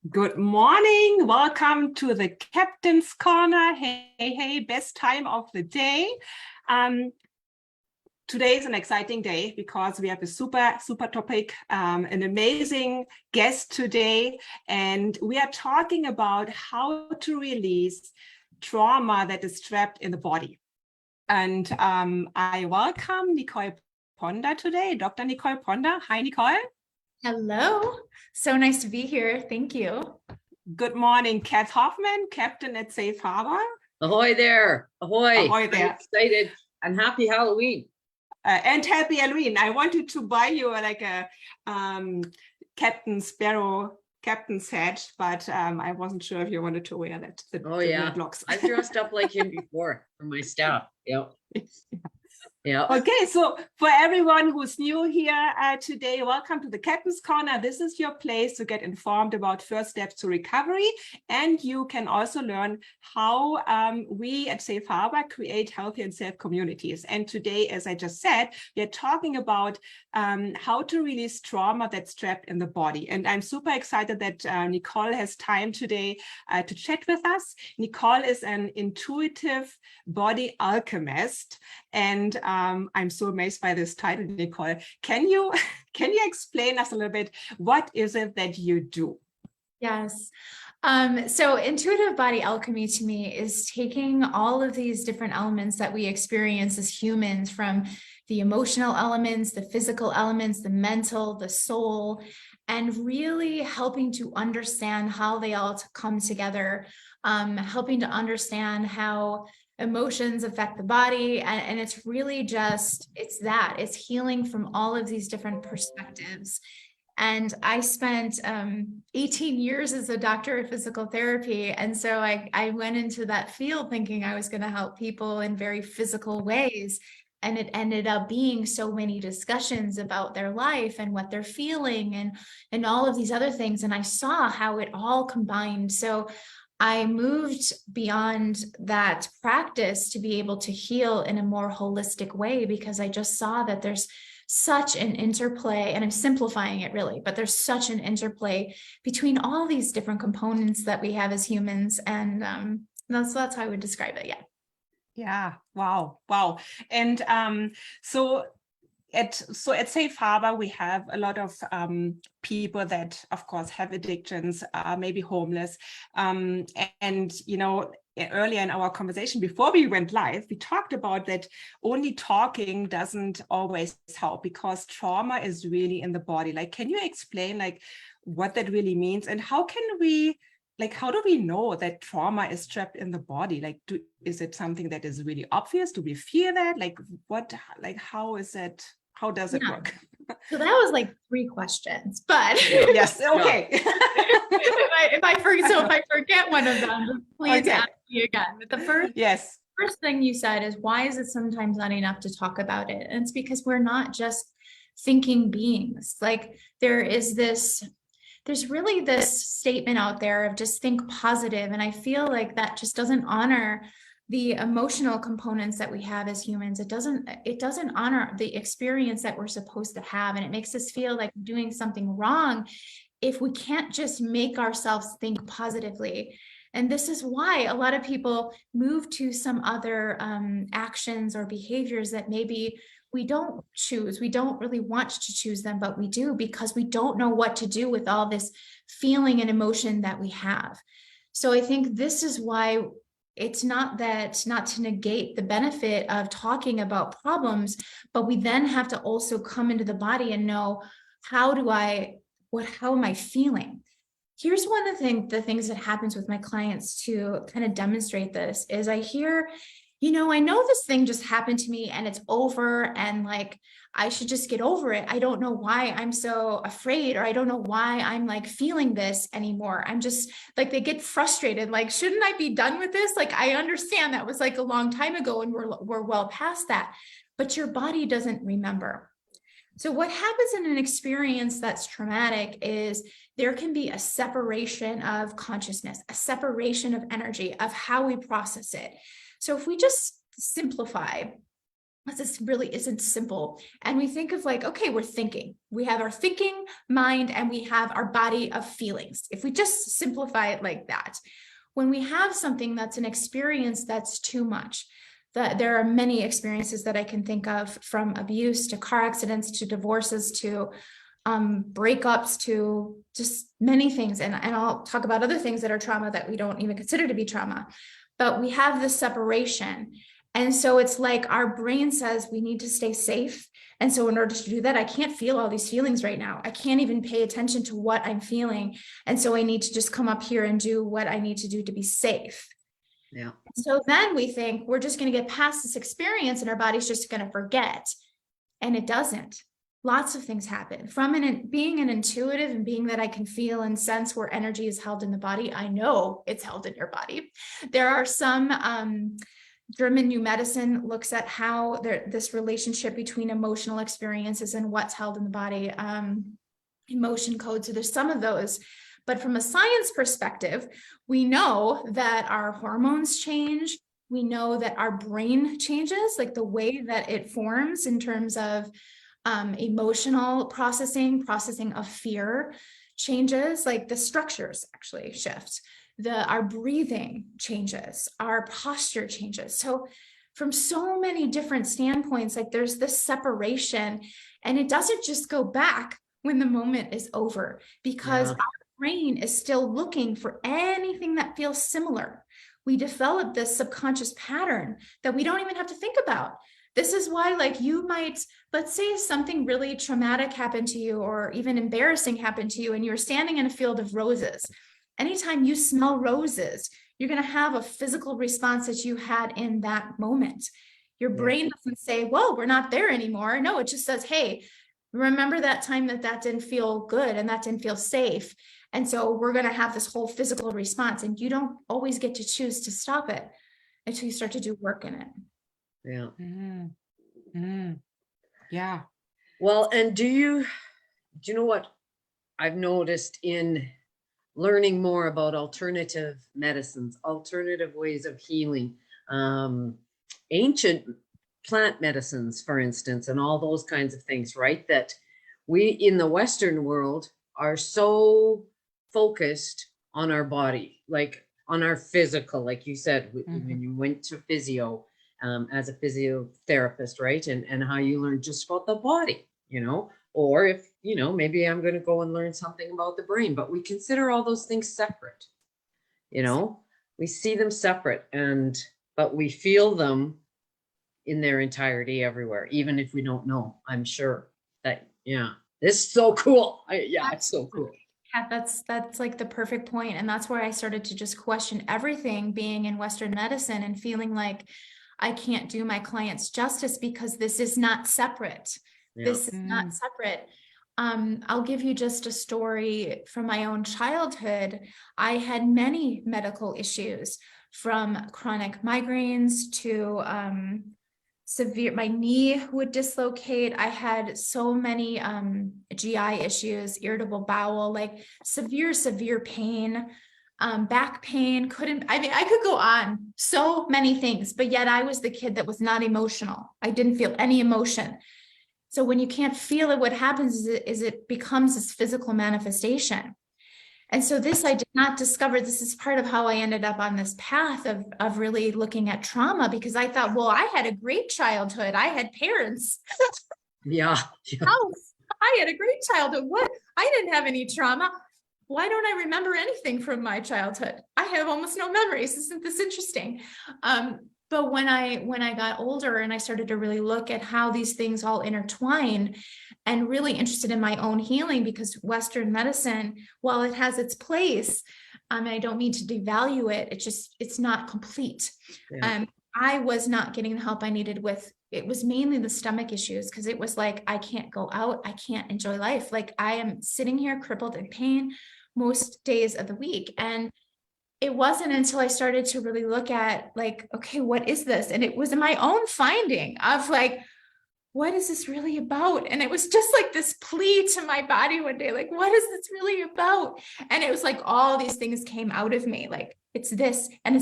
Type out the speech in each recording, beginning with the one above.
Good morning. Welcome to the Captain's Corner. Hey, best time of the day. Today is an exciting day because we have a super topic, an amazing guest today, and we are talking about how to release trauma that is trapped in the body. And I welcome Nicole Ponda today, Dr. Nicole Ponda. Hi, Nicole. Hello. So nice to be here. Thank you. Good morning, Kath Hoffman, Captain at Safe Harbor. Ahoy there. Ahoy. Ahoy there. I'm excited and happy Halloween. And happy Halloween. I wanted to buy you like a Captain Sparrow captain's hat, but I wasn't sure if you wanted to wear that. Yeah. I've dressed up like him before for my staff. Yep. Yeah. Okay, so for everyone who's new here today, welcome to the Captain's Corner. This is your place to get informed about first steps to recovery, and you can also learn how we at Safe Harbor create healthy and safe communities. And today, as I just said, we're talking about how to release trauma that's trapped in the body. And I'm super excited that Nicole has time today to chat with us. Nicole is an intuitive body alchemist, and I'm so amazed by this title, Nicole. Can you explain us a little bit, what is it that you do? Yes. So intuitive body alchemy to me is taking all of these different elements that we experience as humans, from the emotional elements, the physical elements, the mental, the soul, and really helping to understand how they all come together, helping to understand how emotions affect the body. And it's really just, it's healing from all of these different perspectives. And I spent 18 years as a doctor of physical therapy. And so I went into that field thinking I was going to help people in very physical ways. And it ended up being so many discussions about their life and what they're feeling and all of these other things. And I saw how it all combined. So I moved beyond that practice to be able to heal in a more holistic way, because I just saw that there's such an interplay, and I'm simplifying it really, but there's such an interplay between all these different components that we have as humans. And that's how I would describe it. Yeah. Wow. And so at Safe Harbor, we have a lot of people that, of course, have addictions, maybe homeless. And, you know, earlier in our conversation, before we went live, we talked about that only talking doesn't always help, because trauma is really in the body. Like, can you explain like what that really means, and how can we, like, how do we know that trauma is trapped in the body? Like, is it something that is really obvious? Do we feel that? Like, how is it? How does it work? So that was like 3 questions, but yes, okay. if I forget one of them, please ask me again. But the first thing you said is, why is it sometimes not enough to talk about it? And it's because we're not just thinking beings. Like, there's really this statement out there of just think positive. And I feel like that just doesn't honor the emotional components that we have as humans. It doesn't honor the experience that we're supposed to have. And it makes us feel like we're doing something wrong if we can't just make ourselves think positively. And this is why a lot of people move to some other actions or behaviors that maybe we don't choose. We don't really want to choose them, but we do, because we don't know what to do with all this feeling and emotion that we have. So I think this is why it's not to negate the benefit of talking about problems, but we then have to also come into the body and know, how am I feeling? Here's one of the things that happens with my clients to kind of demonstrate this is, I hear, I know this thing just happened to me and it's over, and like, I should just get over it. I don't know why I'm so afraid, or I don't know why I'm like feeling this anymore. I'm just like, they get frustrated. Like, shouldn't I be done with this? Like, I understand that was like a long time ago and we're well past that, but your body doesn't remember. So what happens in an experience that's traumatic is there can be a separation of consciousness, a separation of energy, of how we process it. So if we just simplify, this really isn't simple. And we think of like, okay, we're thinking. We have our thinking mind and we have our body of feelings. If we just simplify it like that, when we have something that's an experience that's too much, that there are many experiences that I can think of, from abuse to car accidents to divorces to breakups to just many things. And I'll talk about other things that are trauma that we don't even consider to be trauma, but we have this separation. And so it's like our brain says we need to stay safe. And so in order to do that, I can't feel all these feelings right now. I can't even pay attention to what I'm feeling. And so I need to just come up here and do what I need to do to be safe. Yeah. So then we think we're just going to get past this experience and our body's just going to forget. And it doesn't. Lots of things happen from being an intuitive and being that I can feel and sense where energy is held in the body. I know it's held in your body. There are some German new medicine looks at how this relationship between emotional experiences and what's held in the body, emotion codes. So there's some of those. But from a science perspective, we know that our hormones change. We know that our brain changes, like the way that it forms in terms of emotional processing of fear changes, like the structures actually shift. Our breathing changes, our posture changes. So from so many different standpoints, like there's this separation, and it doesn't just go back when the moment is over, because our brain is still looking for anything that feels similar. We develop this subconscious pattern that we don't even have to think about. This is why, like, you might, let's say something really traumatic happened to you or even embarrassing happened to you, and you're standing in a field of roses. Anytime you smell roses, you're going to have a physical response that you had in that moment. Your brain doesn't say, well, we're not there anymore. No, it just says, hey, remember that time that didn't feel good and that didn't feel safe. And so we're going to have this whole physical response, and you don't always get to choose to stop it until you start to do work in it. Yeah. Yeah. Well, and do you know what I've noticed in learning more about alternative medicines, alternative ways of healing, ancient plant medicines, for instance, and all those kinds of things, right? That we in the Western world are so focused on our body, like on our physical, like you said, when you went to physio, as a physiotherapist, right? And how you learn just about the body, or if, maybe I'm going to go and learn something about the brain, but we consider all those things separate, we see them separate, but we feel them in their entirety everywhere, even if we don't know. I'm sure that, this is so cool. It's so cool. Yeah, that's like the perfect point. And that's where I started to just question everything being in Western medicine and feeling like I can't do my clients justice because this is not separate. Yeah. This is not separate. I'll give you just a story from my own childhood. I had many medical issues, from chronic migraines to severe, my knee would dislocate. I had so many GI issues, irritable bowel, like severe pain, back pain, I could go on, so many things, but yet I was the kid that was not emotional. I didn't feel any emotion. So when you can't feel it, what happens is it becomes this physical manifestation. And so this, I did not discover. This is part of how I ended up on this path of really looking at trauma, because I thought, well, I had a great childhood. I had parents. I had a great childhood. What? I didn't have any trauma. Why don't I remember anything from my childhood? I have almost no memories. Isn't this interesting? But when I got older and I started to really look at how these things all intertwine, and really interested in my own healing, because Western medicine, while it has its place, I don't mean to devalue it. It's not complete. Yeah. I was not getting the help I needed with, it was mainly the stomach issues, because it was like, I can't go out. I can't enjoy life. Like, I am sitting here crippled in pain most days of the week. And it wasn't until I started to really look at, like, okay, what is this? And it was my own finding of like, what is this really about? And it was just like this plea to my body one day, like, what is this really about? And it was like, all these things came out of me, like, it's this, and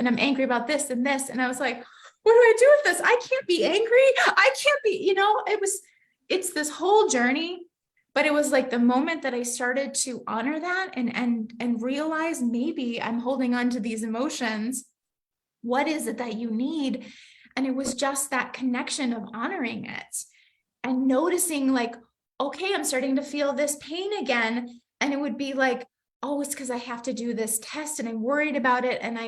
I'm angry about this and this. And I was like, what do I do with this? I can't be angry. I can't be, it's this whole journey, but it was like the moment that I started to honor that and realize maybe I'm holding on to these emotions. What is it that you need? And it was just that connection of honoring it and noticing like, okay, I'm starting to feel this pain again. And it would be like, oh, it's because I have to do this test and I'm worried about it. And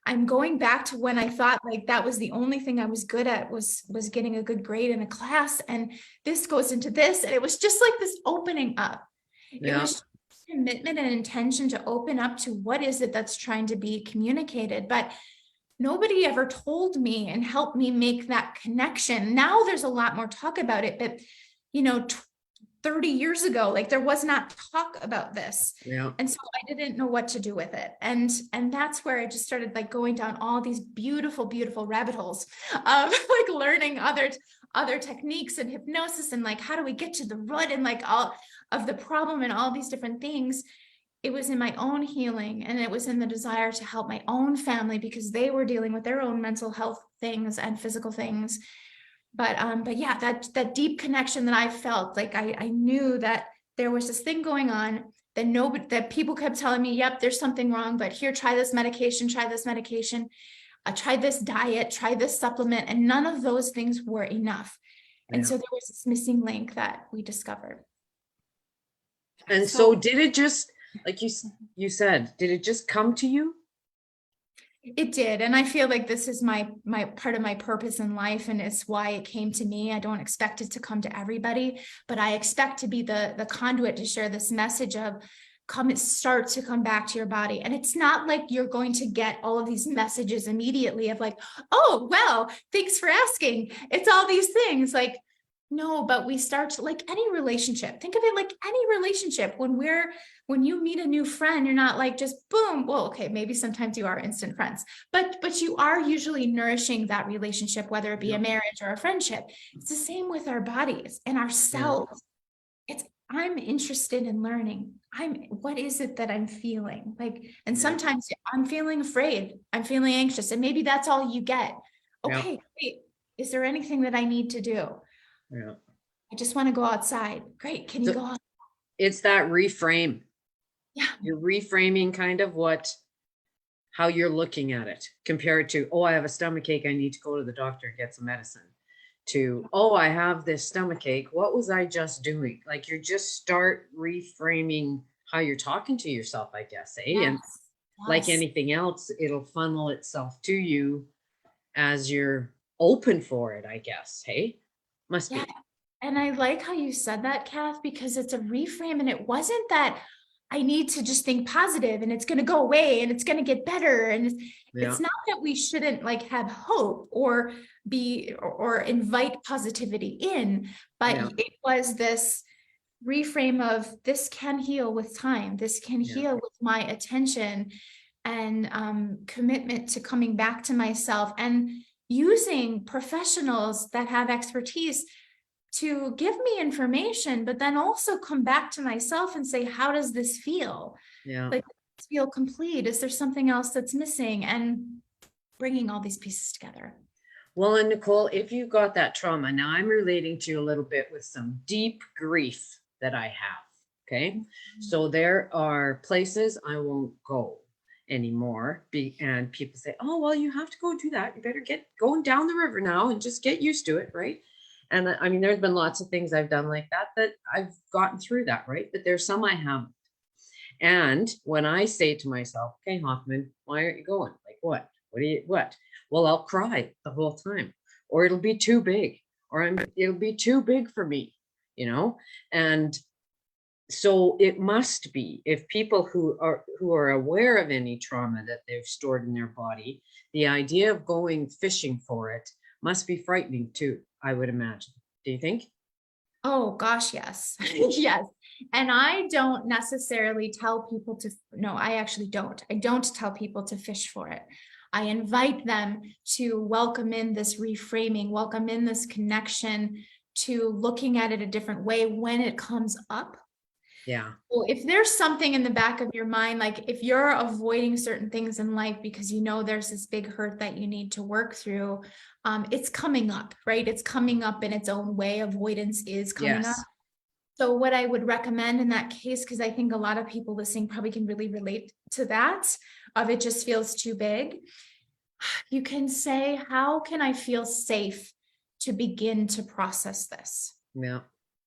I'm going back to when I thought like that was the only thing I was good at was getting a good grade in a class. And this goes into this. And it was just like this opening up. Yeah. It was commitment and intention to open up to what is it that's trying to be communicated. But nobody ever told me and helped me make that connection. Now there's a lot more talk about it, but 30 years ago, like there was not talk about this. Yeah. And so I didn't know what to do with it. And that's where I just started like going down all these beautiful, beautiful rabbit holes of like learning other techniques and hypnosis and like, how do we get to the root and like all of the problem and all these different things. It was in my own healing and it was in the desire to help my own family because they were dealing with their own mental health things and physical things. But yeah, that deep connection that I felt, like I knew that there was this thing going on that people kept telling me, yep, there's something wrong, but here, try this medication, try this diet, try this supplement. And none of those things were enough. And Yeah. so there was this missing link that we discovered. And so did it just, like you said, did it just come to you? It did. And I feel like this is my part of my purpose in life. And it's why it came to me. I don't expect it to come to everybody, but I expect to be the conduit to share this message of start to come back to your body. And it's not like you're going to get all of these messages immediately of like, oh, well, thanks for asking. It's all these things like, no, but we start to like any relationship. Think of it like any relationship. When you meet a new friend, you're not like just boom. Well, okay, maybe sometimes you are instant friends, but you are usually nourishing that relationship, whether it be a marriage or a friendship. It's the same with our bodies and ourselves. I'm interested in learning. What is it that I'm feeling? Like, and sometimes I'm feeling afraid. I'm feeling anxious, and maybe that's all you get. Okay, wait, is there anything that I need to do? Yeah. I just want to go outside. Great. Can you go outside? It's that reframe. Yeah. You're reframing kind of how you're looking at it compared to, oh, I have a stomach ache. I need to go to the doctor and get some medicine, to, oh, I have this stomach ache. What was I just doing? Like you just start reframing how you're talking to yourself, I guess. Yes. And like anything else, it'll funnel itself to you as you're open for it, I guess. Hey, must be. And I like how you said that, Kath, because it's a reframe. And it wasn't that I need to just think positive and it's going to go away and it's going to get better. And it's not that we shouldn't like have hope or invite positivity in, but it was this reframe of this can heal with time. This can heal with my attention and commitment to coming back to myself and using professionals that have expertise to give me information, but then also come back to myself and say, how does this feel? Yeah. Like, does it feel complete? Is there something else that's missing? And bringing all these pieces together. Well, and Nicole, if you got that trauma, now I'm relating to you a little bit with some deep grief that I have. Okay. So there are places I won't go anymore. And people say, oh, well, you have to go do that. You better get going down the river now and just get used to it. Right. And I mean, there's been lots of things I've done like that I've gotten through that, right? But there's some I haven't. And when I say to myself, okay, Hoffman, why aren't you going? Like what? What? Well, I'll cry the whole time, or it'll be too big, or it'll be too big for me, And so it must be, if people who are aware of any trauma that they've stored in their body, the idea of going fishing for it must be frightening too, I would imagine. Do you think? Oh gosh, yes. Yes. And I don't necessarily tell people I actually don't. I don't tell people to fish for it. I invite them to welcome in this reframing, welcome in this connection to looking at it a different way when it comes up. Yeah. So if there's something in the back of your mind, like if you're avoiding certain things in life because you know there's this big hurt that you need to work through, it's coming up, right? It's coming up in its own way. Avoidance is coming up. So what I would recommend in that case, because I think a lot of people listening probably can really relate to that, of it just feels too big. You can say, how can I feel safe to begin to process this? Yeah.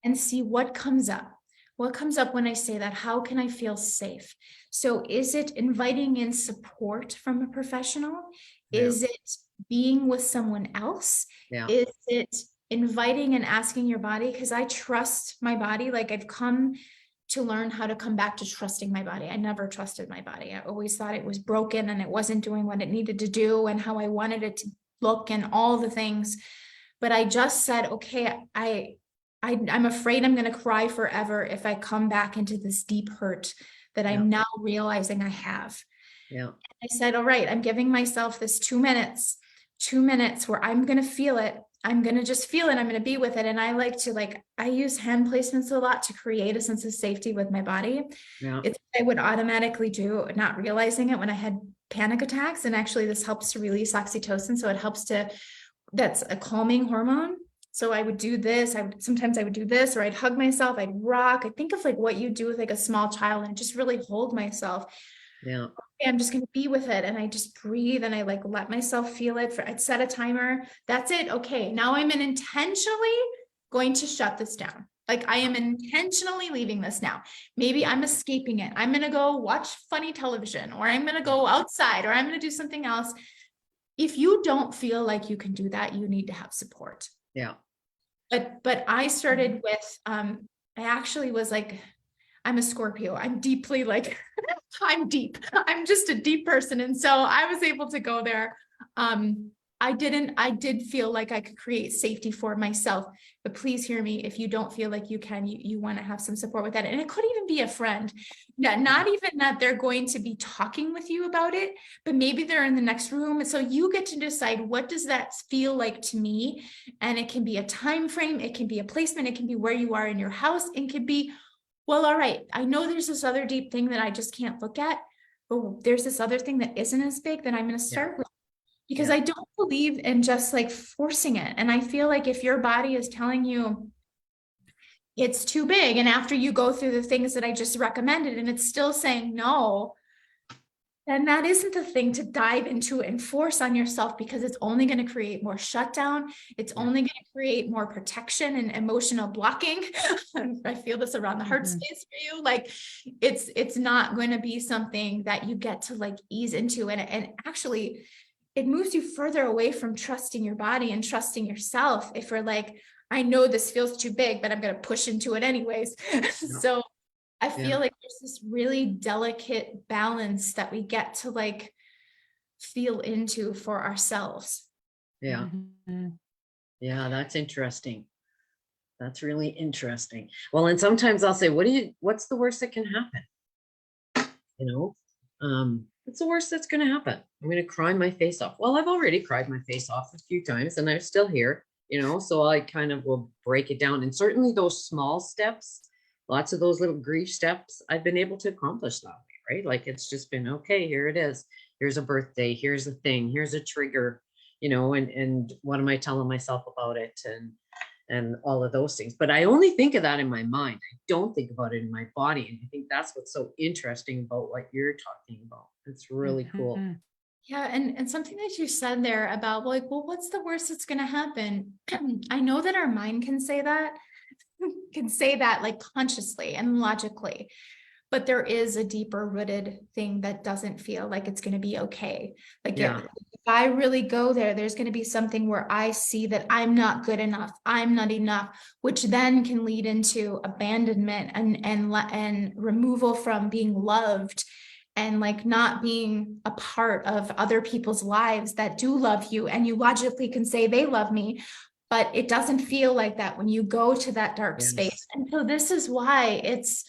And see what comes up. What comes up when I say that? How can I feel safe? So is it inviting in support from a professional? Yeah. Is it being with someone else? Yeah. Is it inviting and asking your body? Because I trust my body. Like I've come to learn how to come back to trusting my body. I never trusted my body. I always thought it was broken and it wasn't doing what it needed to do and how I wanted it to look and all the things. But I just said, okay, I'm afraid I'm going to cry forever if I come back into this deep hurt that I'm now realizing I have. Yeah. I said, all right, I'm giving myself this 2 minutes where I'm going to feel it. I'm going to just feel it. I'm going to be with it. And I like to I use hand placements a lot to create a sense of safety with my body. Yeah. It's what I would automatically do, not realizing it when I had panic attacks. And actually this helps to release oxytocin. So it helps that's a calming hormone. So I would do this. Sometimes I would do this, or I'd hug myself. I'd rock. I think of what you do with a small child and just really hold myself. Yeah. Okay, I'm just going to be with it. And I just breathe and I let myself feel it. I'd set a timer. That's it. Okay. Now I'm intentionally going to shut this down. I am intentionally leaving this now. Maybe I'm escaping it. I'm going to go watch funny television, or I'm going to go outside, or I'm going to do something else. If you don't feel like you can do that, you need to have support. Yeah. But I started with, I actually was I'm a Scorpio. I'm deeply I'm deep. I'm just a deep person. And so I was able to go there. I did feel like I could create safety for myself, but please hear me. If you don't feel like you can, you want to have some support with that. And it could even be a friend, not even that they're going to be talking with you about it, but maybe they're in the next room. So you get to decide, what does that feel like to me? And it can be a time frame. It can be a placement. It can be where you are in your house. It could be, well, all right, I know there's this other deep thing that I just can't look at, but there's this other thing that isn't as big that I'm going to start with. Because I don't believe in just forcing it. And I feel like if your body is telling you it's too big, and after you go through the things that I just recommended and it's still saying no, then that isn't the thing to dive into and force on yourself, because it's only going to create more shutdown. It's only going to create more protection and emotional blocking. I feel this around the heart space for you. It's not going to be something that you get to ease into. And actually, it moves you further away from trusting your body and trusting yourself. If you're I know this feels too big, but I'm going to push into it anyways. So I feel like there's this really delicate balance that we get to feel into for ourselves. Yeah. Yeah. That's interesting. That's really interesting. Well, and sometimes I'll say, what's the worst that can happen? What's the worst that's going to happen? I'm going to cry my face off. Well, I've already cried my face off a few times and I'm still here, so I kind of will break it down. And certainly those small steps, lots of those little grief steps, I've been able to accomplish that way, right? It's just been, okay, here it is. Here's a birthday. Here's a thing. Here's a trigger, and what am I telling myself about it? And all of those things. But I only think of that in my mind. I don't think about it in my body. And I think that's what's so interesting about what you're talking about. It's really cool. Yeah. And something that you said there about well, what's the worst that's going to happen? I know that our mind can say that consciously and logically, but there is a deeper rooted thing that doesn't feel like it's going to be okay. If I really go there, there's going to be something where I see that I'm not good enough. I'm not enough, which then can lead into abandonment and removal from being loved, and not being a part of other people's lives that do love you. And you logically can say they love me, but it doesn't feel like that when you go to that dark space. And so this is why it's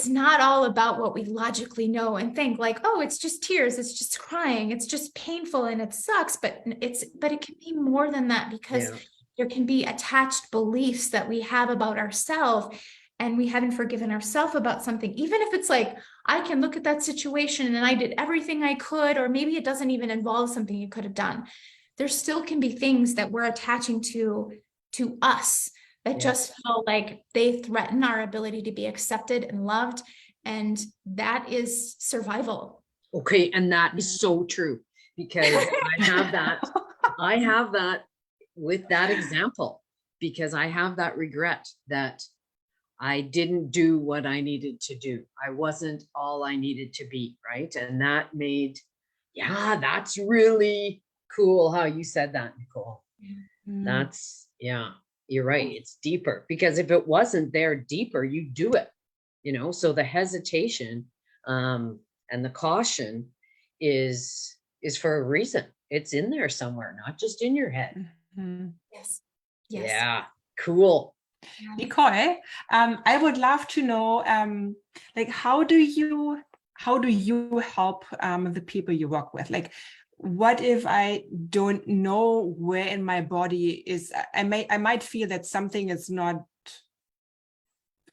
not all about what we logically know and think oh, it's just tears, it's just crying, it's just painful and it sucks, but it can be more than that, because there can be attached beliefs that we have about ourselves. and we haven't forgiven ourselves about something, even if it's like, I can look at that situation and I did everything I could, or maybe it doesn't even involve something you could have done. There still can be things that we're attaching to us that just feel like they threaten our ability to be accepted and loved. And that is survival. Okay. And that is so true, because I have that with that example, because I have that regret that I didn't do what I needed to do. I wasn't all I needed to be, right? And that made, that's really cool how you said that, Nicole. That's, you're right. It's deeper, because if it wasn't there deeper, you do it, so the hesitation and the caution is for a reason. It's in there somewhere, not just in your head. Yes. Yeah. Cool. Nicole, I would love to know, like, how do you help the people you work with? Like, what if I don't know where in my body is? I might feel that something is not.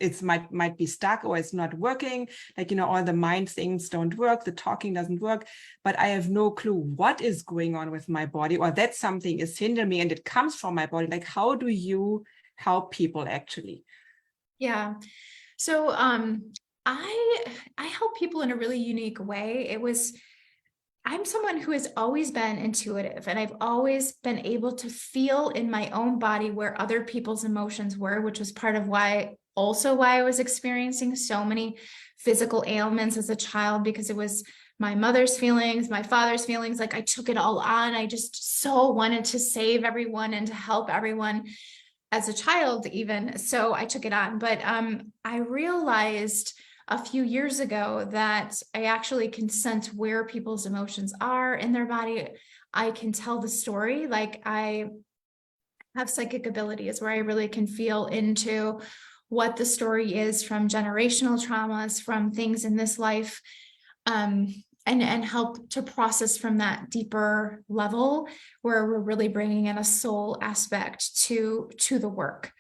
It might be stuck, or it's not working. Like, all the mind things don't work, the talking doesn't work, but I have no clue what is going on with my body, or that something is hindering me and it comes from my body. Like, how do you help people actually? Yeah. So I help people in a really unique way. I'm someone who has always been intuitive, and I've always been able to feel in my own body where other people's emotions were, which was part of why I was experiencing so many physical ailments as a child, because it was my mother's feelings, my father's feelings. Like, I took it all on. I just so wanted to save everyone and to help everyone as a child, even. So I took it on. But I realized a few years ago that I actually can sense where people's emotions are in their body. I can tell the story. Like, I have psychic abilities where I really can feel into what the story is from generational traumas, from things in this life, and help to process from that deeper level where we're really bringing in a soul aspect to the work.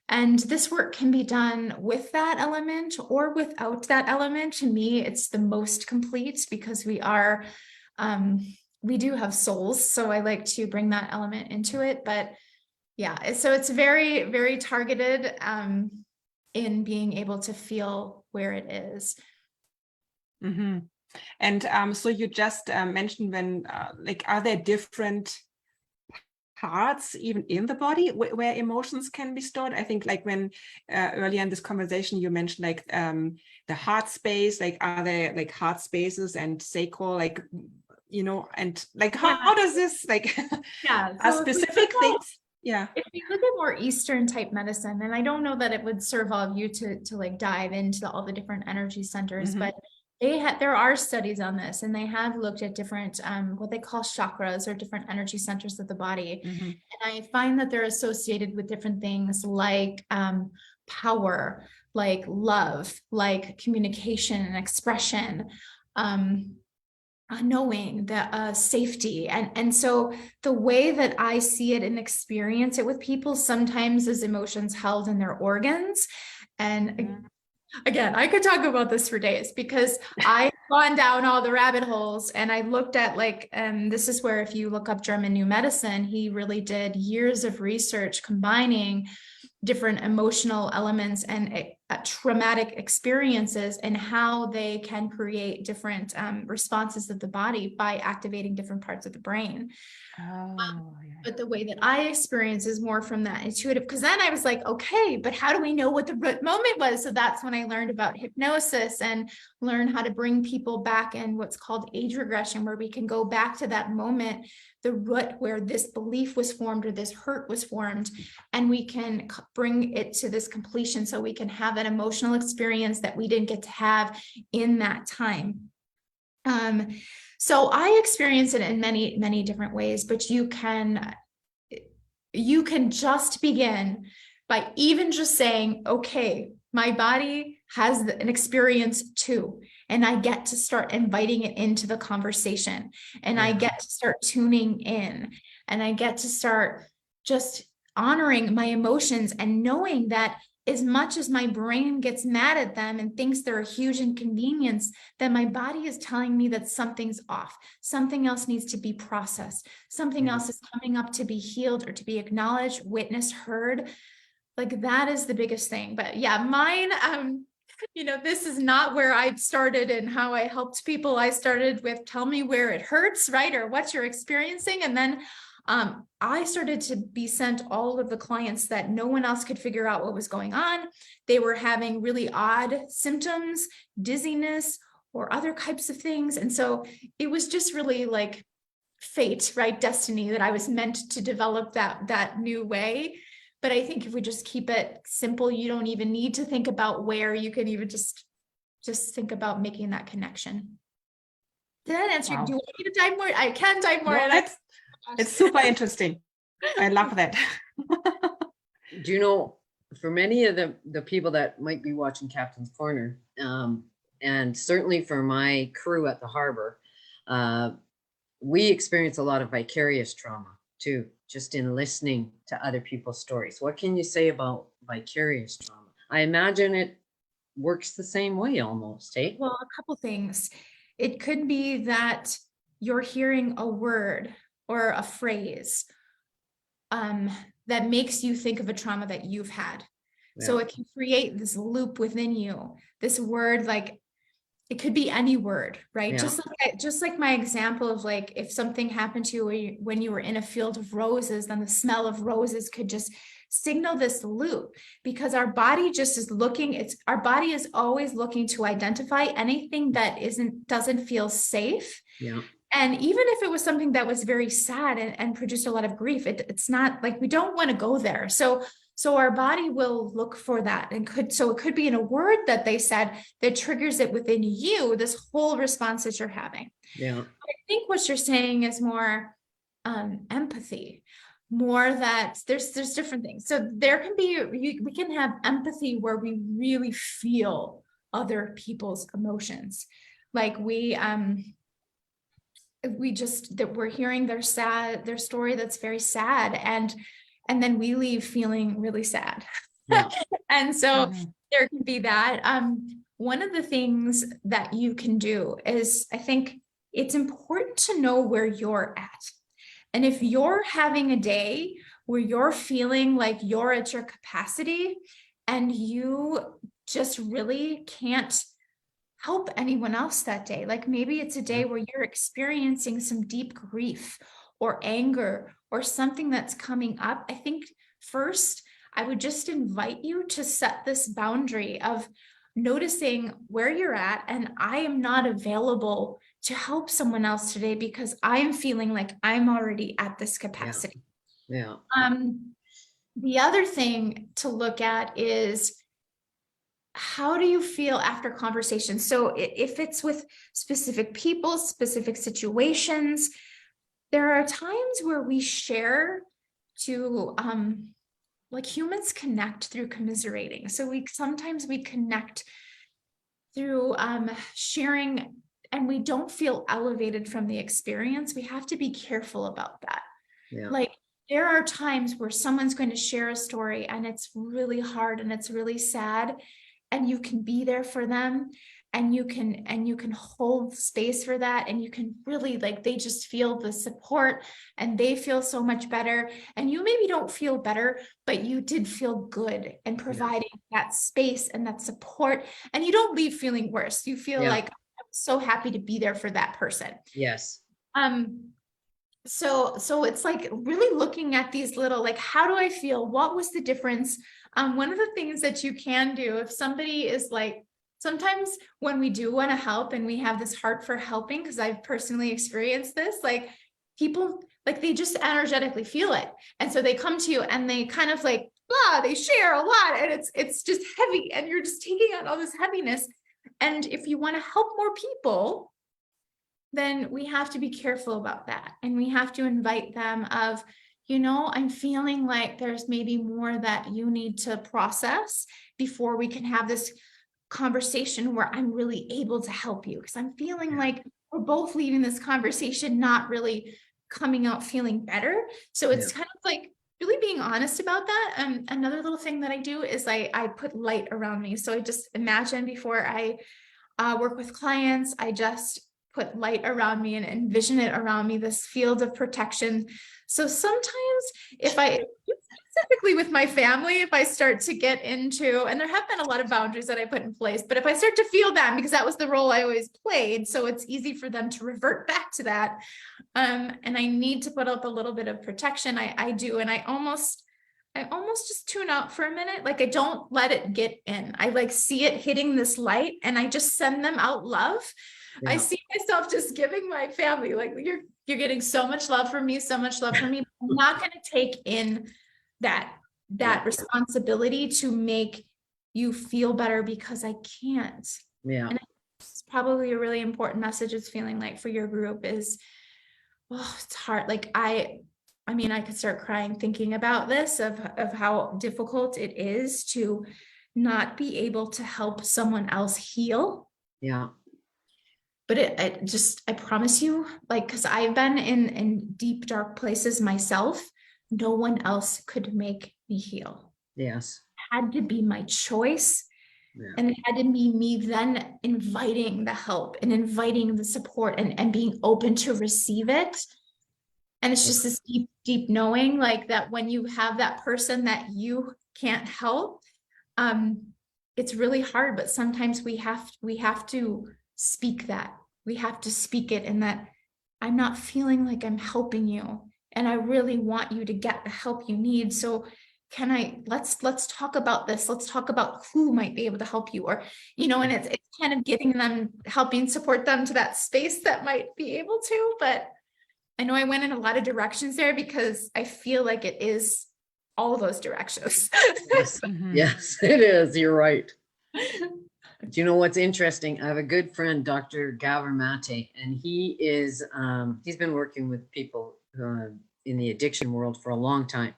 And this work can be done with that element or without that element. To me, it's the most complete, because we do have souls. So I like to bring that element into it. But yeah, so it's very, very targeted in being able to feel where it is. Mm-hmm. And so you just mentioned when, like, are there different parts even in the body where emotions can be stored? I think, like, when earlier in this conversation you mentioned, like, the heart space, like, are there like heart spaces and sacral, like, and like, how does this, like, are specific things? Yeah. If we look at more Eastern type medicine, and I don't know that it would serve all of you to like dive into all the different energy centers, but there are studies on this, and they have looked at different what they call chakras, or different energy centers of the body. And I find that they're associated with different things like power, like love, like communication and expression, knowing the safety. And so the way that I see it and experience it with people sometimes is emotions held in their organs. And again, I could talk about this for days, because I've gone down all the rabbit holes, and I looked at, like, this is where, if you look up German New Medicine, he really did years of research combining different emotional elements and traumatic experiences, and how they can create different responses of the body by activating different parts of the brain. But the way that I experience is more from that intuitive, because then I was like, okay, but how do we know what the root moment was? So that's when I learned about hypnosis and learn how to bring people back in what's called age regression, where we can go back to that moment, the root where this belief was formed or this hurt was formed, and we can bring it to this completion, so we can have an emotional experience that we didn't get to have in that time. So I experience it in many, many different ways, but you can just begin by even just saying, okay, my body has an experience too, and I get to start inviting it into the conversation, and I get to start tuning in, and I get to start just honoring my emotions and knowing that as much as my brain gets mad at them and thinks they're a huge inconvenience, then my body is telling me that something's off. Something else needs to be processed. Something else is coming up to be healed or to be acknowledged, witnessed, heard. Like that is the biggest thing. But yeah, mine, this is not where I started and how I helped people. I started with, tell me where it hurts, right? Or what you're experiencing. And then I started to be sent all of the clients that no one else could figure out what was going on. They were having really odd symptoms, dizziness, or other types of things. And so it was just really like fate, right? Destiny, that I was meant to develop that new way. But I think if we just keep it simple, you don't even need to think about where. You can even just think about making that connection. Did that answer? Wow. Do you want me to dive more? I can dive more. No, it's super interesting. I love that. Do you know, for many of the people that might be watching Captain's Corner, and certainly for my crew at the Harbour, we experience a lot of vicarious trauma too, just in listening to other people's stories. What can you say about vicarious trauma? I imagine it works the same way almost, eh? Well, a couple things. It could be that you're hearing a word or a phrase that makes you think of a trauma that you've had. Yeah. So it can create this loop within you, this word, like it could be any word, right? Yeah. Just like my example of like, if something happened to you when you were in a field of roses, then the smell of roses could just signal this loop, because our body just is looking, our body is always looking to identify anything that doesn't feel safe. Yeah. And even if it was something that was very sad and produced a lot of grief, it's not like, we don't want to go there. So our body will look for that, and it could be in a word that they said that triggers it within you, this whole response that you're having. Yeah. I think what you're saying is more empathy, more that there's different things. So there can be, we can have empathy where we really feel other people's emotions. Like that we're hearing their story that's very sad, and then we leave feeling really sad. Yeah. And so there can be that. One of the things that you can do is, I think it's important to know where you're at. And if you're having a day where you're feeling like you're at your capacity and you just really can't help anyone else that day, like maybe it's a day where you're experiencing some deep grief or anger or something that's coming up, I think first I would just invite you to set this boundary of noticing where you're at, and I am not available to help someone else today because I'm feeling like I'm already at this capacity. Yeah. The other thing to look at is, how do you feel after conversations? So if it's with specific people, specific situations, there are times where we share to, like humans connect through commiserating. So sometimes we connect through sharing, and we don't feel elevated from the experience. We have to be careful about that. Yeah. Like there are times where someone's going to share a story and it's really hard and it's really sad, and you can be there for them, and you can hold space for that, and you can really, like, they just feel the support and they feel so much better, and you maybe don't feel better, but you did feel good in providing that space and that support, and you don't leave feeling worse. You feel like, I'm so happy to be there for that person. Yes. So it's like really looking at these little, like, how do I feel? What was the difference? One of the things that you can do if somebody is like, sometimes when we do want to help and we have this heart for helping, because I've personally experienced this, like people, like they just energetically feel it. And so they come to you and they kind of like, they share a lot, and it's just heavy, and you're just taking on all this heaviness. And if you want to help more people, then we have to be careful about that. And we have to invite them of, I'm feeling like there's maybe more that you need to process before we can have this conversation where I'm really able to help you. Because I'm feeling like we're both leaving this conversation not really coming out feeling better. So it's kind of like really being honest about that. Another little thing that I do is I put light around me. So I just imagine before I work with clients, I just put light around me and envision it around me, this field of protection. So sometimes specifically with my family, if I start to get into, and there have been a lot of boundaries that I put in place, but if I start to feel them, because that was the role I always played, so it's easy for them to revert back to that. And I need to put up a little bit of protection. I do. And I almost just tune out for a minute. Like I don't let it get in. I like see it hitting this light and I just send them out love. Yeah. I see myself just giving my family, like you're getting so much love from me, so much love from me. I'm not going to take in that responsibility to make you feel better because I can't. Yeah. And it's probably a really important message. It's feeling like for your group is, oh, it's hard. Like I mean, I could start crying thinking about this of how difficult it is to not be able to help someone else heal. Yeah. But I promise you, like, because I've been in deep, dark places myself, no one else could make me heal. Yes. It had to be my choice. Yeah. And it had to be me then inviting the help and inviting the support and being open to receive it. And it's just this deep, deep knowing, like that when you have that person that you can't help, it's really hard, but sometimes we have to speak that. We have to speak it, and that I'm not feeling like I'm helping you, and I really want you to get the help you need. So let's talk about this. Let's talk about who might be able to help you, or, you know, and it's kind of getting them, helping support them to that space that might be able to. But I know I went in a lot of directions there because I feel like it is all those directions. Yes, yes, it is. You're right. Do you know what's interesting? I have a good friend, Dr. Gavin Mate, and he is, he's been working with people in the addiction world for a long time,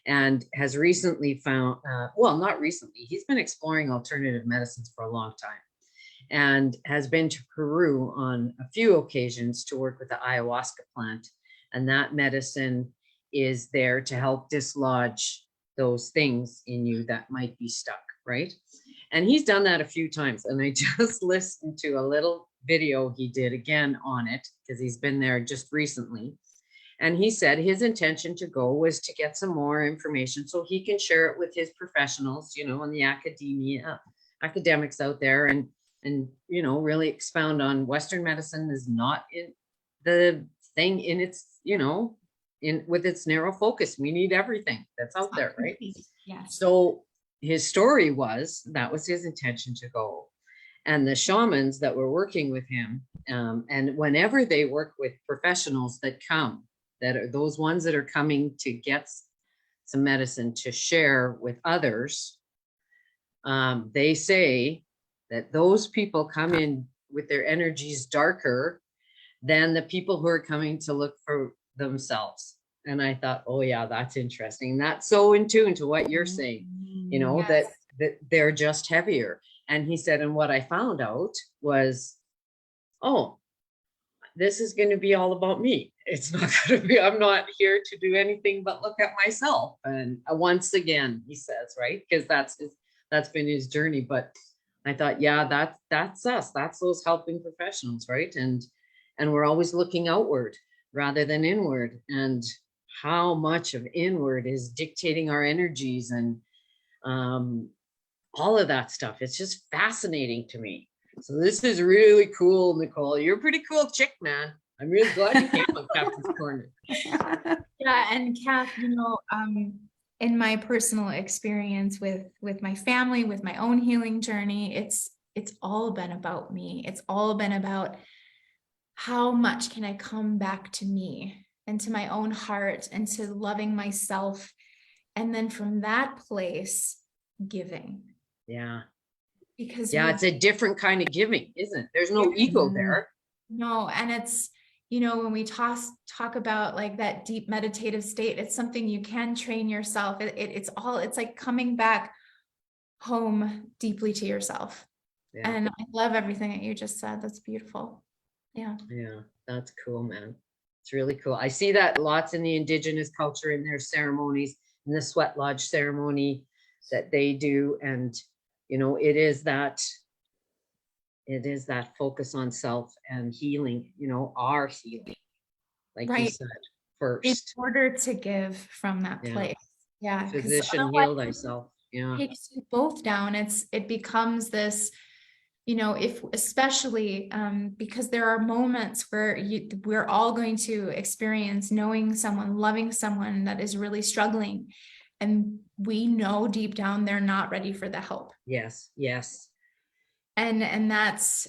and has recently found, well, not recently, he's been exploring alternative medicines for a long time, and has been to Peru on a few occasions to work with the ayahuasca plant. And that medicine is there to help dislodge those things in you that might be stuck, right? And he's done that a few times. And I just listened to a little video he did again on it, because he's been there just recently. And he said his intention to go was to get some more information so he can share it with his professionals, you know, and the academics out there, and you know, really expound on Western medicine is not in the thing in its, you know, in with its narrow focus. We need everything that's out there, right? Yes. So his story was, that was his intention to go. And the shamans that were working with him, and whenever they work with professionals that come, that are those ones that are coming to get some medicine to share with others, they say that those people come in with their energies darker than the people who are coming to look for themselves. And I thought, oh yeah, that's interesting. That's so in tune to what you're saying, you know, yes, that they're just heavier. And he said, and what I found out was, oh, this is going to be all about me. It's not going to be, I'm not here to do anything but look at myself. And once again, he says, right? Because that's been his journey. But I thought, yeah, that's us. That's those helping professionals, right? And we're always looking outward rather than inward. And how much of inward is dictating our energies and all of that stuff. It's just fascinating to me. So this is really cool, Nicole. You're a pretty cool chick, man. I'm really glad you came on Captain's Corner. Yeah, and Kath, you know, in my personal experience with my family, with my own healing journey, it's all been about me. It's all been about how much can I come back to me and to my own heart and to loving myself. And then from that place, giving. Yeah. Because yeah, it's a different kind of giving, isn't it? There's no ego there. No, and it's, you know, when we talk about like that deep meditative state, it's something you can train yourself. It's like coming back home deeply to yourself. Yeah. And I love everything that you just said. That's beautiful. Yeah. Yeah, that's cool, man. It's really cool. I see that lots in the Indigenous culture in their ceremonies. in the sweat lodge ceremony that they do. And, you know, it is that focus on self and healing, you know, our healing, like you Right. said, In first. order to give from that Yeah. place. Yeah. Because Physician, heal thyself. Yeah. it takes you both down. It becomes this, you know, if especially because there are moments where we're all going to experience knowing someone, loving someone that is really struggling. And we know deep down they're not ready for the help. Yes. Yes. And that's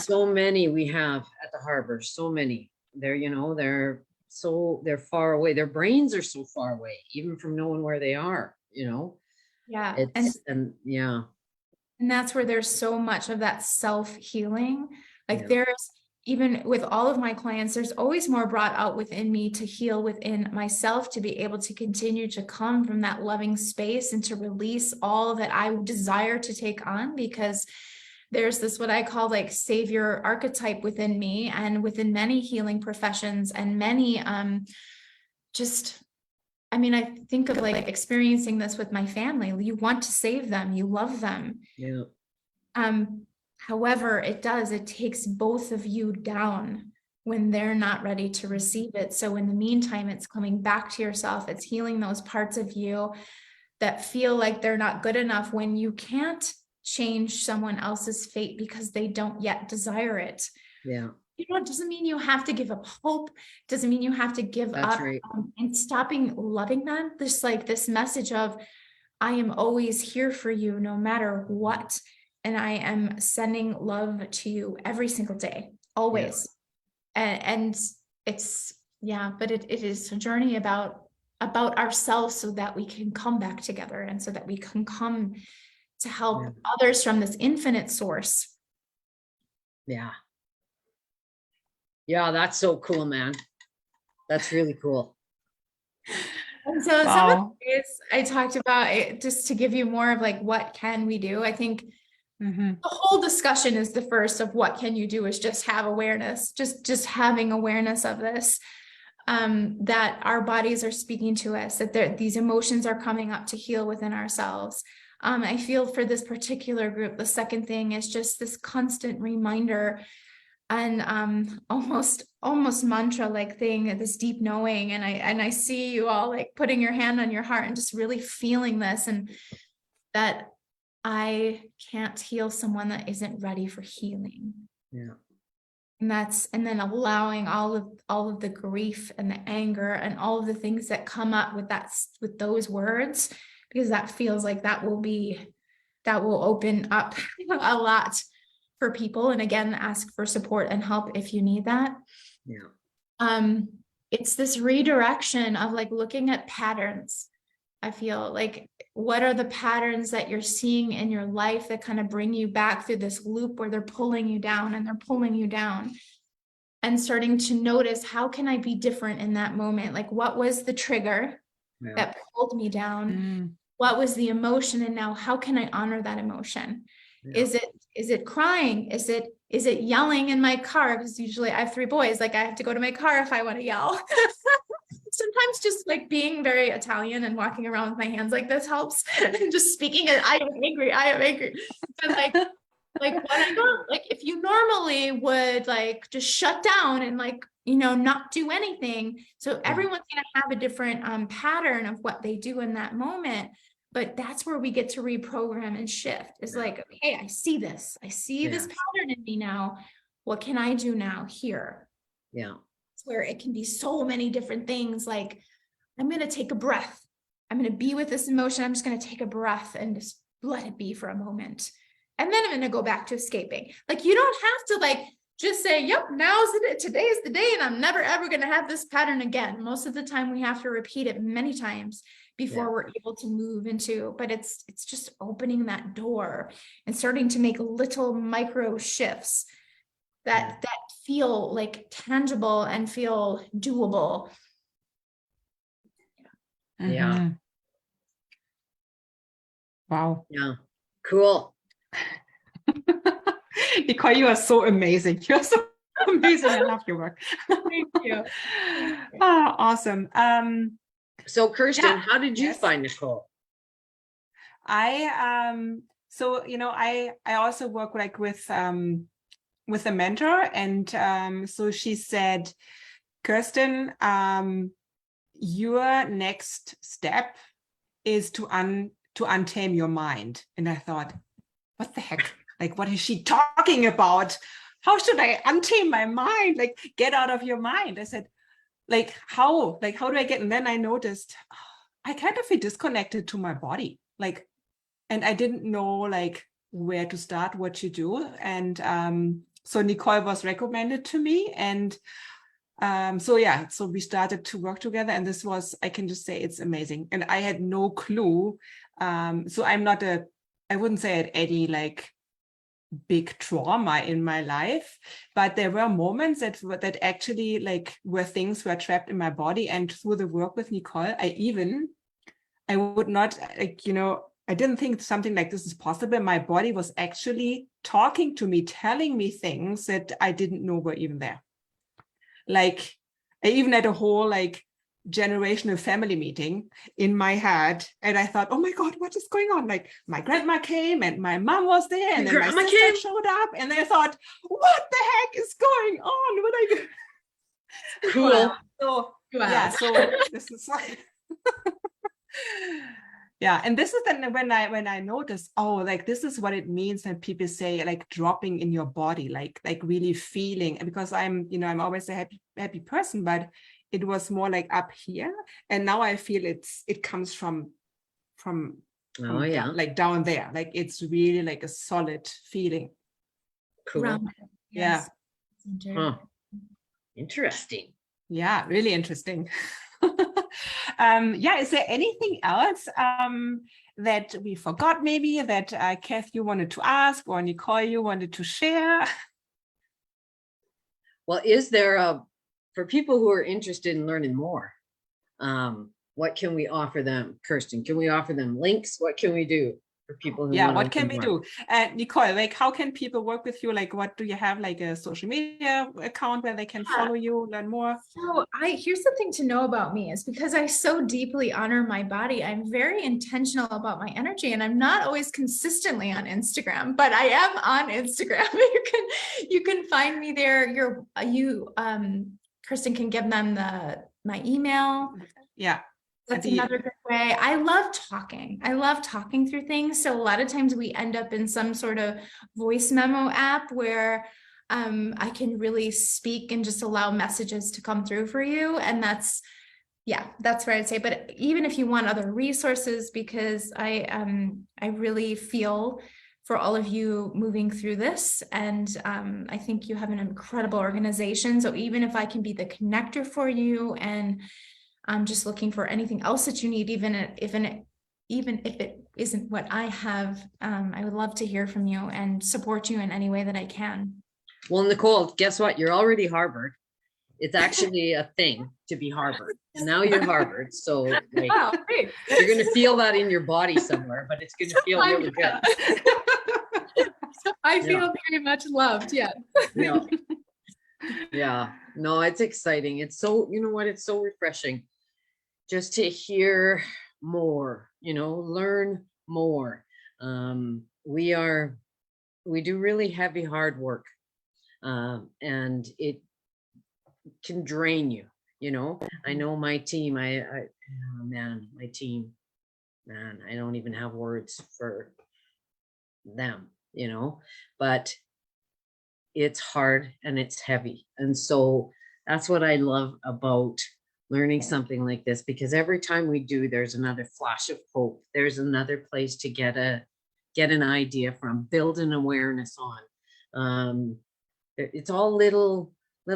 so many we have at the Harbour, so many. They're, you know, they're far away. Their brains are so far away, even from knowing where they are, you know. Yeah. And that's where there's so much of that self-healing. Like there's, even with all of my clients, there's always more brought out within me to heal within myself, to be able to continue to come from that loving space and to release all that I desire to take on, because there's this, what I call like savior archetype within me and within many healing professions and many, I think of like experiencing this with my family. You want to save them, you love them. Yeah. However, it takes both of you down when they're not ready to receive it. So in the meantime, it's coming back to yourself. It's healing those parts of you that feel like they're not good enough, when you can't change someone else's fate because they don't yet desire it. Yeah. You know, it doesn't mean you have to give up hope. It doesn't mean you have to give up and stopping loving them. There's like this message of, I am always here for you no matter what. And I am sending love to you every single day, always. Yeah. And it's, but it is a journey about ourselves, so that we can come back together and so that we can come to help others from this infinite source. Yeah. Yeah, that's so cool, man. That's really cool. And so some of the ways I talked about it, just to give you more of like, what can we do? I think the whole discussion is the first of what can you do is just have awareness, just having awareness of this, that our bodies are speaking to us, that these emotions are coming up to heal within ourselves. I feel for this particular group, the second thing is just this constant reminder and almost mantra like thing, this deep knowing. And I see you all like putting your hand on your heart and just really feeling this, and that I can't heal someone that isn't ready for healing. Yeah. And then allowing all of the grief and the anger and all of the things that come up with those words, because that feels like that will open up a lot for people. And again, ask for support and help if you need that. Yeah. It's this redirection of like looking at patterns. I feel like, what are the patterns that you're seeing in your life that kind of bring you back through this loop where they're pulling you down and they're pulling you down, and starting to notice, how can I be different in that moment? Like, what was the trigger that pulled me down? What was the emotion? And now how can I honor that emotion? Yeah. Is it crying? Is it yelling in my car? Because usually I have 3 boys, like I have to go to my car if I want to yell. Sometimes just like being very Italian and walking around with my hands like this helps. Just speaking it, I am angry. But like when I go, like if you normally would like just shut down and like, you know, not do anything. So everyone's going to have a different pattern of what they do in that moment. But that's where we get to reprogram and shift. It's like, okay, I see this pattern in me now. What can I do now here? Yeah. It's where it can be so many different things. Like, I'm going to take a breath. I'm going to be with this emotion. I'm just going to take a breath and just let it be for a moment. And then I'm going to go back to escaping. Like, you don't have to like, just say, yep, today is the day. And I'm never, ever going to have this pattern again. Most of the time we have to repeat it many times before we're able to move into, but it's just opening that door and starting to make little micro shifts that feel like tangible and feel doable. Yeah. Wow. Yeah. Cool. Nicole, you are so amazing. You're so amazing. I love your work. Thank you. Awesome. So Kirsten, how did you find Nicole? So, you know, I also work like with a mentor, and so she said, Kirsten, your next step is to untame your mind. And I thought, what the heck? Like, what is she talking about? How should I untame my mind? Like, get out of your mind. I said, like, how do I get? And then I noticed I kind of feel disconnected to my body. Like, and I didn't know like where to start, what to do. And so Nicole was recommended to me. And so we started to work together, and this was, I can just say it's amazing. And I had no clue. So I wouldn't say I had any like big trauma in my life, but there were moments that actually like where things were trapped in my body. And through the work with Nicole, I would not, like, you know, I didn't think something like this is possible. My body was actually talking to me, telling me things that I didn't know were even there. Like, I even had a whole like generational family meeting in my head, and I thought, oh my God, what is going on? Like, my grandma came and my mom was there, and then my sister showed up, and I thought, what the heck is going on? What I do? Cool. So this is like yeah, and this is then when I noticed, oh, like this is what it means when people say like dropping in your body, like really feeling. Because I'm always a happy person, but it was more like up here, and now I feel it comes from like down there, like it's really like a solid feeling. Cool. Yes. Yeah. Huh. Interesting. Yeah, really interesting. Is there anything else that we forgot, maybe that Kath, you wanted to ask, or Nicole, you wanted to share? Well, is there for people who are interested in learning more, what can we offer them? Kirsten, can we offer them links? What can we do for people who want to what can we do? Nicole, like, how can people work with you? Like, what do you have, like a social media account where they can follow you, learn more? So here's the thing to know about me, is because I so deeply honor my body, I'm very intentional about my energy, and I'm not always consistently on Instagram, but I am on Instagram. You can find me there. Kirsten can give them my email. Yeah. That's another good way. I love talking through things. So a lot of times we end up in some sort of voice memo app where I can really speak and just allow messages to come through for you. And that's where I'd say. But even if you want other resources, because I really feel for all of you moving through this, and I think you have an incredible organization. So even if I can be the connector for you, and I'm just looking for anything else that you need, even if it isn't what I have, I would love to hear from you and support you in any way that I can. Well, Nicole, guess what? You're already Harbored. It's actually a thing to be Harbored. And now you're Harbored. So like, you're going to feel that in your body somewhere, but it's going to feel really good. I feel very much loved. Yeah. Yeah. No, it's exciting. It's so, you know what? It's so refreshing just to hear more, learn more. We do really heavy, hard work. And it can drain you, I know my team, my team, I don't even have words for them, but it's hard and it's heavy. And so that's what I love about learning something like this, because every time we do, there's another flash of hope. There's another place to get an idea from, build an awareness on. It's all little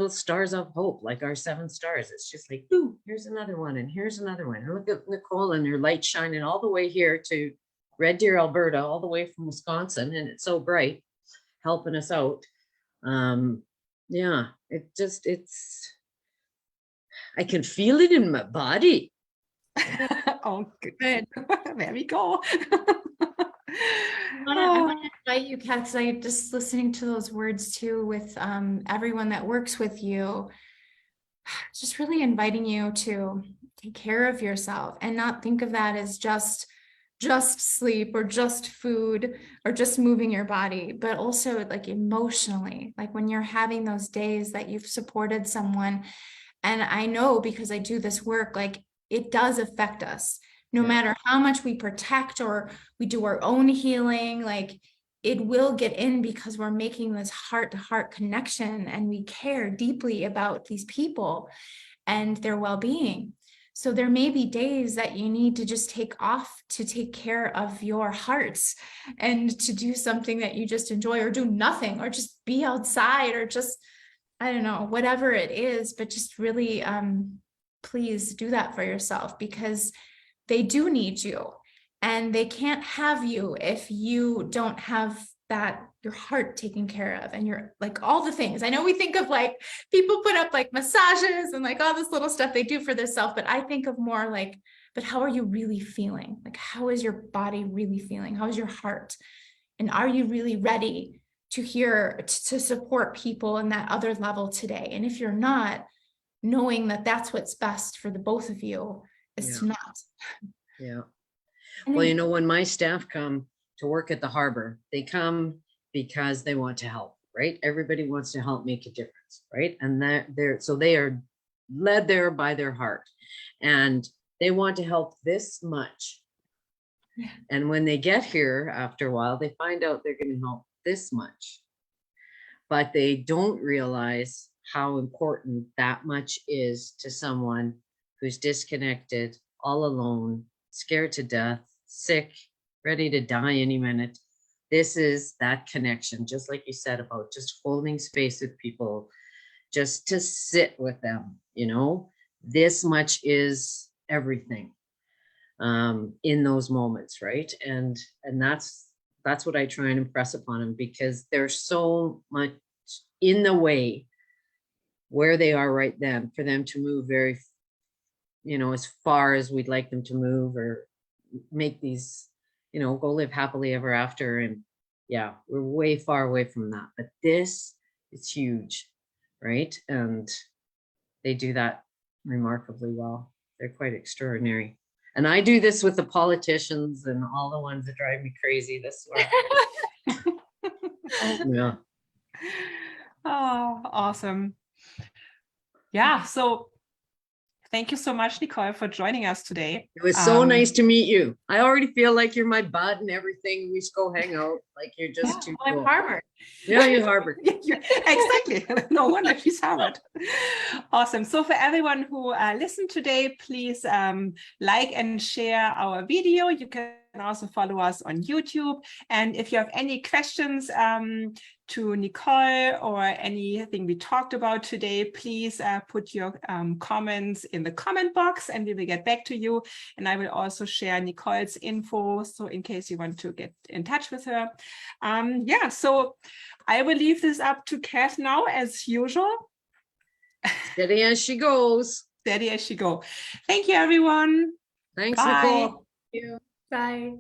stars of hope, like our 7 stars. It's just like, ooh, here's another one, and here's another one. And look at Nicole and her light shining all the way here to Red Deer, Alberta, all the way from Wisconsin, and it's so bright, helping us out. I can feel it in my body. Oh, good. There we go. I want to invite you, Kat, because I'm just listening to those words too with everyone that works with you, just really inviting you to take care of yourself and not think of that as just sleep or just food or just moving your body, but also like emotionally, like when you're having those days that you've supported someone. And I know, because I do this work, like it does affect us, no matter how much we protect or we do our own healing, like it will get in, because we're making this heart-to-heart connection and we care deeply about these people and their well-being. So there may be days that you need to just take off to take care of your hearts and to do something that you just enjoy, or do nothing, or just be outside, or just, I don't know, whatever it is, but just really, please do that for yourself, because they do need you and they can't have you if you don't have that, your heart taken care of, and you're like all the things. I know we think of like people put up like massages and like all this little stuff they do for themselves, but I think of more like, but how are you really feeling? Like, how is your body really feeling? How is your heart? And are you really ready to hear, to support people in that other level today? And if you're not, knowing that that's what's best for the both of you is to not. Yeah. Well, you know, when my staff come to work at the Harbour, they come because they want to help, right? Everybody wants to help make a difference, right? And so they are led there by their heart, and they want to help this much. Yeah. And when they get here after a while, they find out they're going to help this much, but they don't realize how important that much is to someone who's disconnected, all alone, scared to death, sick, ready to die any minute. This is that connection, just like you said, about just holding space with people, just to sit with them, you know, this much is everything in those moments, right? And that's what I try and impress upon them, because there's so much in the way where they are right then for them to move very, you know, as far as we'd like them to move, or make these, you know, go live happily ever after. And yeah, we're way far away from that, but this is huge, right? And they do that remarkably well. They're quite extraordinary. And I do this with the politicians and all the ones that drive me crazy. This one. Yeah. Oh, awesome. Yeah, so thank you so much, Nicole, for joining us today. It was so nice to meet you. I already feel like you're my bud and everything. We should go hang out. Like, you're just too cool. I'm Harbour. Yeah, you're Harbour. Exactly. No wonder she's Harbour. Awesome. So for everyone who listened today, please like and share our video. You can also follow us on YouTube. And if you have any questions to Nicole or anything we talked about today, please put your comments in the comment box and we will get back to you. And I will also share Nicole's info, so in case you want to get in touch with her. Yeah, so I will leave this up to Kat now, as usual. Steady as she goes. Steady as she goes. Thanks, everyone. Thanks, Bye. Nicole. Thank you. Bye.